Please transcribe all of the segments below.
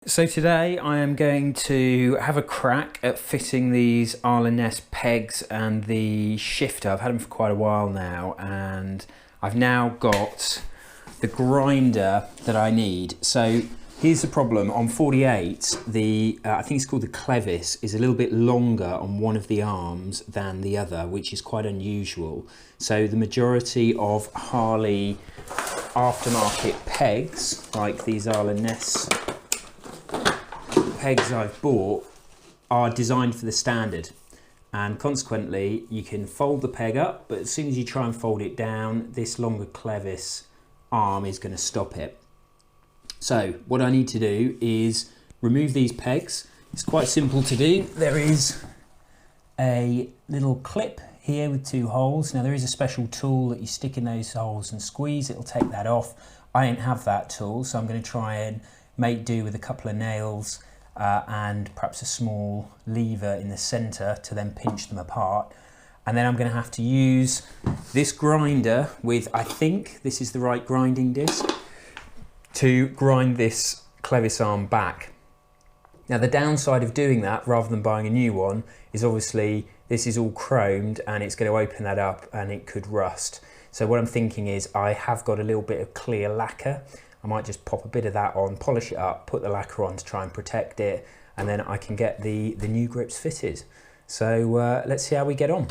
So today I am going to have a crack at fitting these Arlen Ness pegs and the shifter. I've had them for quite a while now, and I've now got the grinder that I need. So here's the problem. On 48, I think it's called the clevis, is a little bit longer on one of the arms than the other, which is quite unusual. So the majority of Harley aftermarket pegs, like these Arlen Ness pegs I've bought, are designed for the standard, and consequently you can fold the peg up, but as soon as you try and fold it down, this longer clevis arm is going to stop it. So what I need to do is remove these pegs. It's quite simple to do. There is a little clip here with two holes. Now there is a special tool that you stick in those holes and squeeze, it'll take that off. I don't have that tool, so I'm going to try and make do with a couple of nails and perhaps a small lever in the center to then pinch them apart. And then I'm going to have to use this grinder with, I think this is the right grinding disc, to grind this clevis arm back. Now the downside of doing that rather than buying a new one is obviously this is all chromed and it's going to open that up and it could rust. So what I'm thinking is I have got a little bit of clear lacquer. I might just pop a bit of that on, polish it up, put the lacquer on to try and protect it, and then I can get the new grips fitted. So let's see how we get on.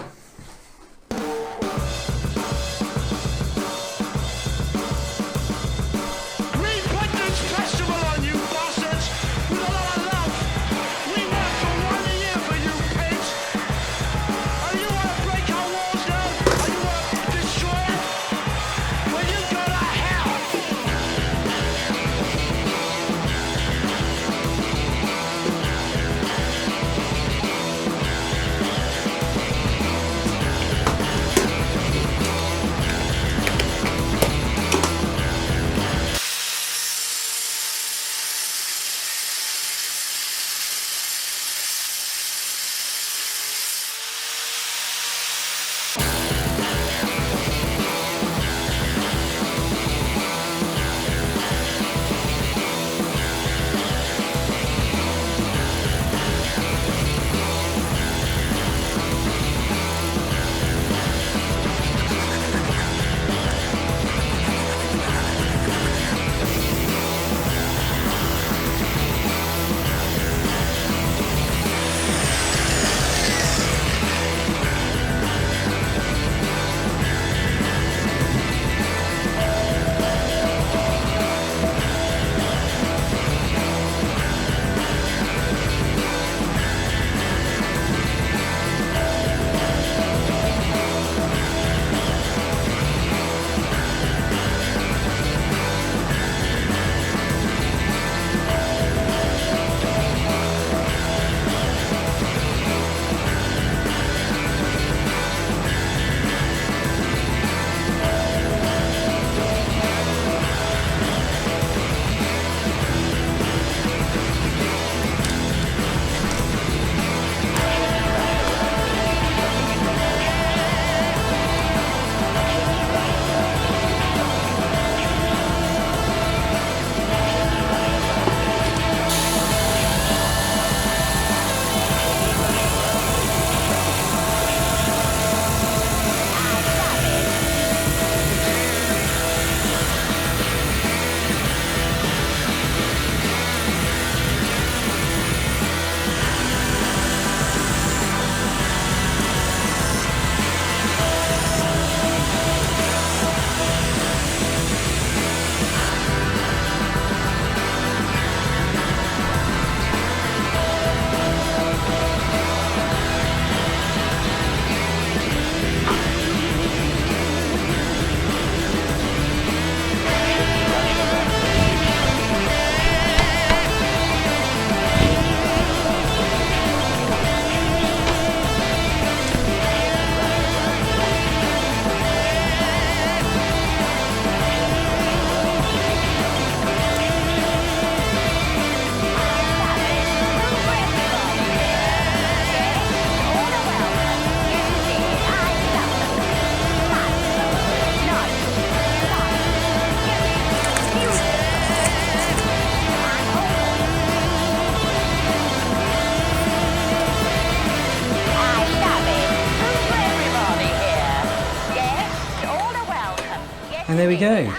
there we go,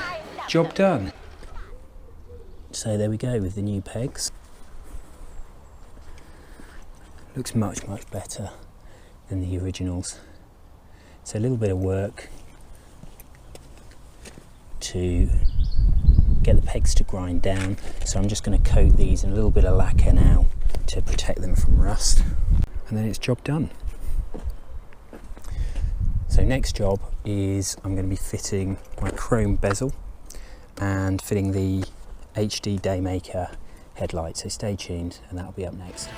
job done. So there we go with the new pegs. Looks much better than the originals. So a little bit of work to get the pegs to grind down. So I'm just going to coat these in a little bit of lacquer now to protect them from rust. And then it's job done. So next job is I'm going to be fitting my chrome bezel and fitting the HD Daymaker headlight. So stay tuned and that'll be up next.